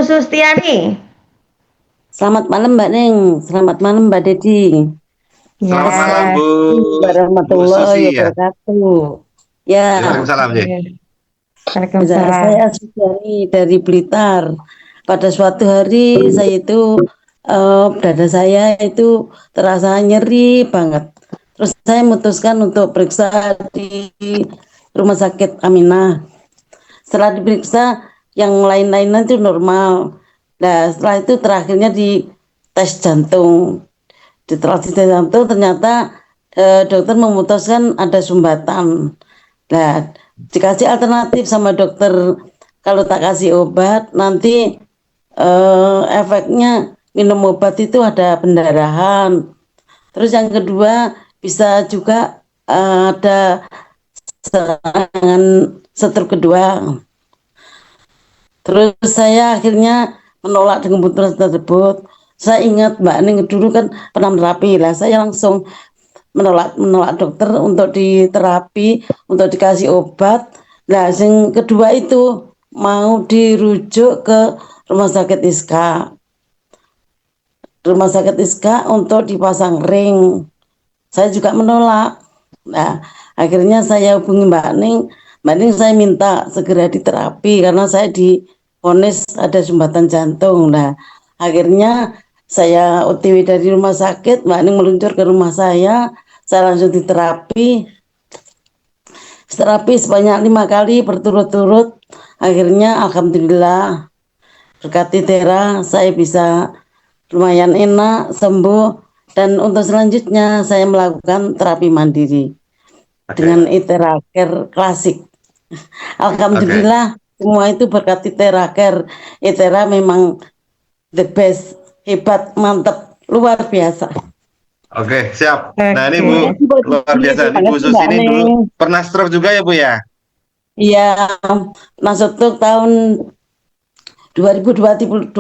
Sustiani. Selamat malam Mbak Neng, selamat malam Mbak Dedi. Selamat malam Ya, Bu Assalamualaikum warahmatullahi Susi ya. wabarakatuh. Ya, Ya, Waalaikumsalam deh. Waalaikumsalam. saya Sustiani dari Blitar. Pada suatu hari saya itu dada saya itu terasa nyeri banget. Terus saya memutuskan untuk periksa di Rumah Sakit Aminah. Setelah diperiksa yang lain-lainnya itu normal. Nah, setelah itu terakhirnya di tes jantung. Di tes jantung ternyata dokter memutuskan ada sumbatan. Nah, dikasih alternatif sama dokter, kalau tak kasih obat nanti efeknya minum obat itu ada pendarahan. Terus yang kedua bisa juga ada serangan stroke kedua. Terus saya akhirnya menolak dengan keputusan tersebut. Saya ingat Mbak Ning dulu kan pernah terapi lah. Saya langsung menolak dokter untuk diterapi, untuk dikasih obat. Nah, yang kedua itu mau dirujuk ke rumah sakit Iska. Rumah sakit Iska untuk dipasang ring. Saya juga menolak. Nah, akhirnya saya hubungi Mbak Ning. Mbak Ning saya minta segera diterapi karena saya divonis ada sumbatan jantung. Nah, akhirnya saya OTW dari rumah sakit, Mbak Ning meluncur ke rumah saya langsung diterapi. Terapi sebanyak 5 kali berturut-turut. Akhirnya alhamdulillah berkati Tera saya bisa lumayan enak, sembuh. Dan untuk selanjutnya saya melakukan terapi mandiri dengan Itera Care klasik. Alhamdulillah semua itu berkat Itera Care. Itera memang the best, hebat, mantep, luar biasa. Oke, siap. Nah ini Bu, luar biasa. Ini Terima Bu kasih, Susi Mbak ini dulu Neng. pernah stroke juga ya Bu ya? Iya, masuk tuh tahun 2023.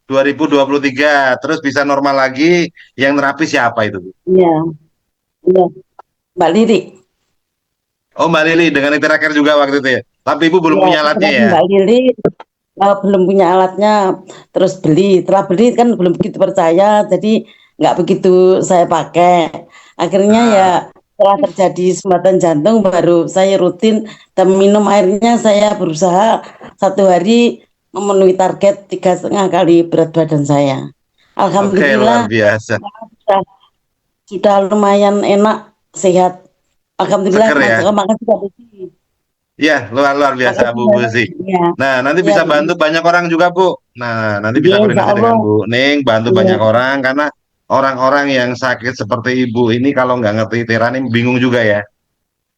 2023, terus bisa normal lagi. Yang nerapi siapa itu Bu? Iya, iya, Mbak Lirik. Oh Mbak Lili, dengan interaker juga waktu itu ya? Tapi Ibu belum Iya, punya alatnya setelah ya? Mbak Lirik belum punya alatnya, terus beli. Setelah beli kan belum begitu percaya, jadi nggak begitu saya pakai. Akhirnya ya Ah, setelah terjadi sumbatan jantung baru saya rutin dan minum airnya saya berusaha satu hari memenuhi target 3,5 kali berat badan saya. oke, luar Alhamdulillah biasa. sudah lumayan enak, sehat. Alhamdulillah, Seger ya? makasih Mbak Desi. Iya, luar luar biasa Makasih Bu ya. Susi. Ya, Nah, nanti ya, bisa bantu banyak orang juga, Bu. Nah, nanti ya, bisa insya koordinasi Allah. dengan Bu Ning, bantu banyak Ya, orang, karena orang-orang yang sakit seperti Ibu ini kalau nggak ngerti tirani bingung juga ya.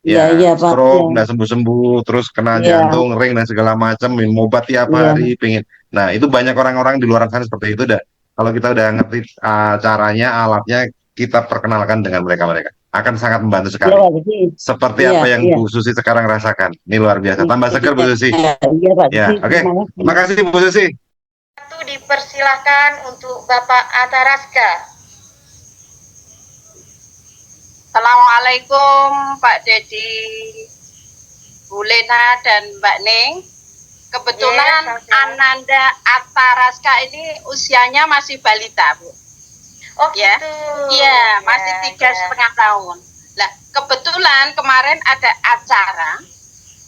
ya, Ya, ya, Pak. Ya, stroke, nggak sembuh-sembuh, terus kena ya, jantung, ring, dan segala macam, minum obat tiap ya. hari, pingin. Nah, itu banyak orang-orang di luar sana seperti itu. Dah. Kalau kita udah ngerti caranya, alatnya, kita perkenalkan dengan mereka-mereka. Akan sangat membantu Ya, sekali. Pak Desi. Seperti Iya, apa yang iya. Bu Susi sekarang rasakan. Ini luar biasa. Tambah seger Bu Iya, Susi. iya, Pak Desi. Ya, oke. Terima kasih. Terima kasih Bu Susi. Satu dipersilahkan untuk Bapak Ataraska. Assalamualaikum Pak Dedi, Bu Lena dan Mbak Ning. Kebetulan Ananda Ataraska ini usianya masih balita, Bu. Oh Ya, gitu. iya, masih 3,5 tahun. Nah, kebetulan kemarin ada acara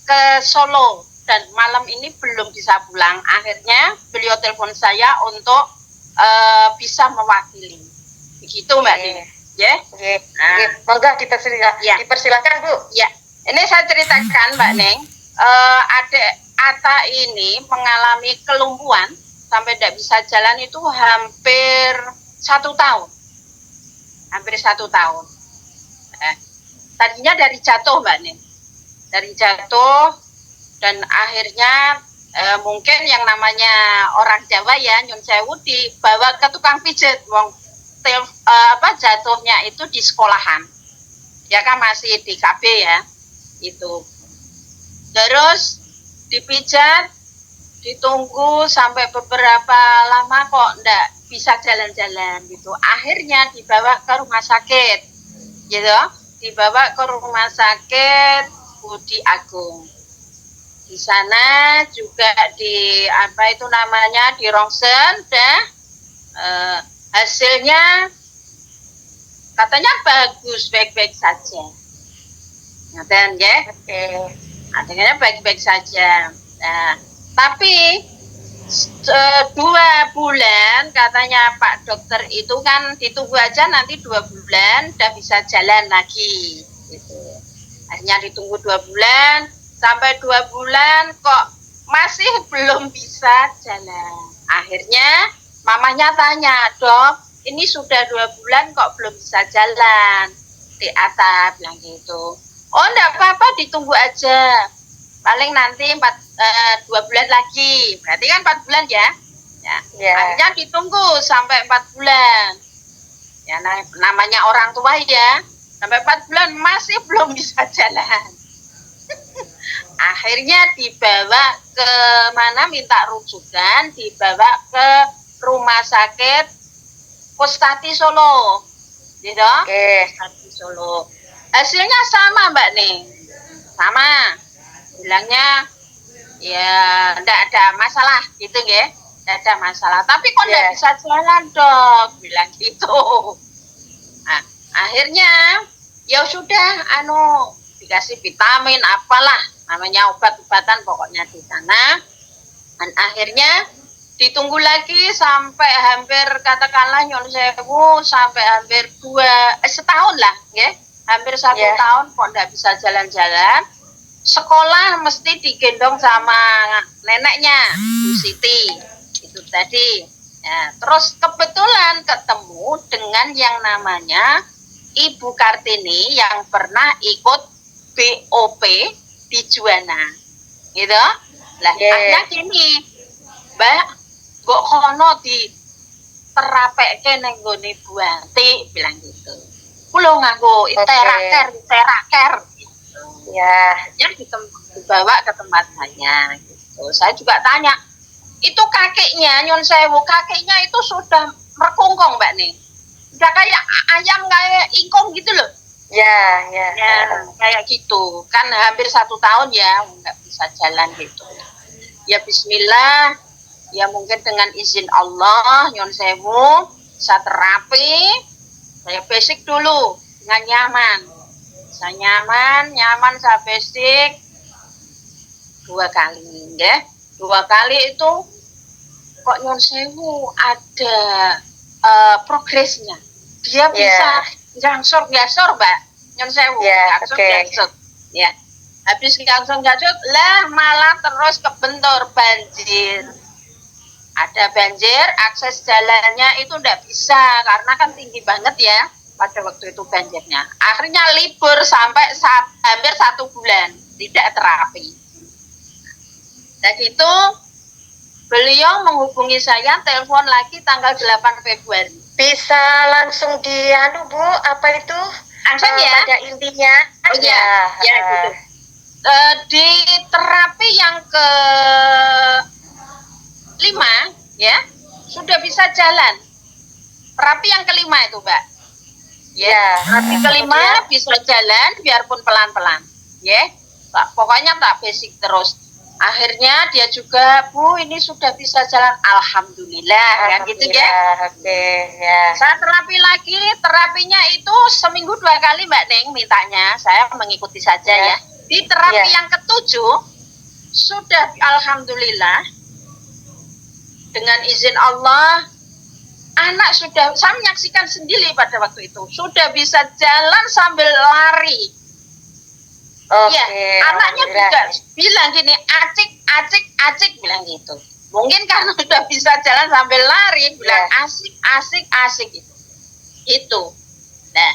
ke Solo dan malam ini belum bisa pulang. Akhirnya beliau telepon saya untuk bisa mewakili. Begitu Mbak Ning. Ya, Monggo dipersilakan Bu. ya. Ini saya ceritakan Mbak Neng, adik Ata ini mengalami kelumpuhan sampai tidak bisa jalan itu hampir 1 tahun, tadinya dari jatuh Mbak Neng, dari jatuh dan akhirnya mungkin yang namanya orang Jawa ya nyun sewu dibawa ke tukang pijet, jatuhnya itu di sekolahan, ya kan masih di KB ya itu. Terus dipijat, ditunggu sampai beberapa lama kok ndak bisa jalan-jalan gitu. Akhirnya dibawa ke rumah sakit, gitu. Dibawa ke rumah sakit Budi Agung. Di sana juga di apa itu namanya di rongsen dan hasilnya katanya bagus, baik-baik saja. Ngaten ya? Oke. Artinya baik-baik saja. Nah, tapi 2 bulan katanya Pak Dokter itu kan ditunggu aja nanti 2 bulan udah bisa jalan lagi. Gitu. Akhirnya ditunggu 2 bulan, sampai 2 bulan kok masih belum bisa jalan. Akhirnya mamanya tanya, "Dok, ini sudah 2 bulan kok belum bisa jalan?" Di atas bilang gitu. "Oh, enggak apa-apa, ditunggu aja. Paling nanti 2 bulan lagi." Berarti kan 4 bulan ya. Ya. Ya. Akhirnya ditunggu sampai 4 bulan. Ya, namanya orang tua ya. Sampai 4 bulan masih belum bisa jalan. Akhirnya dibawa ke mana, minta rujukan, dibawa ke rumah sakit Pustati Solo. Gitu. Oke. Pustati Solo. Hasilnya sama Mbak Ning. Sama. Bilangnya ya enggak ada masalah gitu ya. Enggak ada masalah. Tapi kok enggak Yeah. bisa jalan, Dok? Bilang gitu. Nah, akhirnya ya sudah dikasih vitamin apalah namanya obat-obatan pokoknya di sana. Dan akhirnya ditunggu lagi sampai hampir katakanlah nyon sewu sampai hampir setahun lah ya. Hampir 1 Yeah. tahun kok enggak bisa jalan-jalan. Sekolah mesti digendong sama neneknya Bu Siti itu tadi. Ya, terus kebetulan ketemu dengan yang namanya Ibu Kartini yang pernah ikut BOP di Juwana, gitu. Lah, Yeah. akhirnya gini, Mbak, kok kono diterapeke ning nggone Bu Anti bilang gitu. Kulo nganggo iteraker gitu. Ya. Yang dibawa ke tempat saya gitu. Saya juga tanya, itu kakeknya nyon sewu, kakeknya itu sudah merkungkung Mbak nih, udah kayak ayam kayak ingkung gitu loh Ya, ya. ya, kayak gitu kan hampir 1 tahun ya nggak bisa jalan gitu. Ya Bismillah, ya mungkin dengan izin Allah nyon sewu saya terapi, saya basic dulu dengan nyaman, saya nyaman saya basic 2 kali ya. 2 kali itu kok nyon sewu ada progresnya, dia bisa gangsor Mbak nyon sewu, gangsor ya. Habis gangsor lah malah terus kebentur banjir, ada banjir, akses jalannya itu ndak bisa karena kan tinggi banget ya pada waktu itu banjirnya. Akhirnya libur sampai hampir 1 bulan tidak terapi. Dan itu beliau menghubungi saya, telepon lagi tanggal 8 Februari. Bisa langsung Bu, apa itu? Langsung ya? Pada intinya. Oh ya, ya gitu. Di terapi yang ke-5 ya, sudah bisa jalan. Terapi yang ke-5 itu, Mbak. Ya, terapi ke-5 bisa jalan biarpun pelan-pelan. Ya. Pokoknya tak basic terus. Akhirnya dia juga, Bu, ini sudah bisa jalan, alhamdulillah, kan gitu ya. Oke, ya. Saya terapi lagi, terapinya itu seminggu 2 kali Mbak Neng mintanya, saya mengikuti saja ya. Di terapi yang ke-7 sudah alhamdulillah dengan izin Allah, anak sudah, saya menyaksikan sendiri pada waktu itu, sudah bisa jalan sambil lari. Ya, anaknya juga bilang gini, acik bilang gitu. Mungkin karena udah bisa jalan sambil lari, bilang asik gitu. Itu. Nah,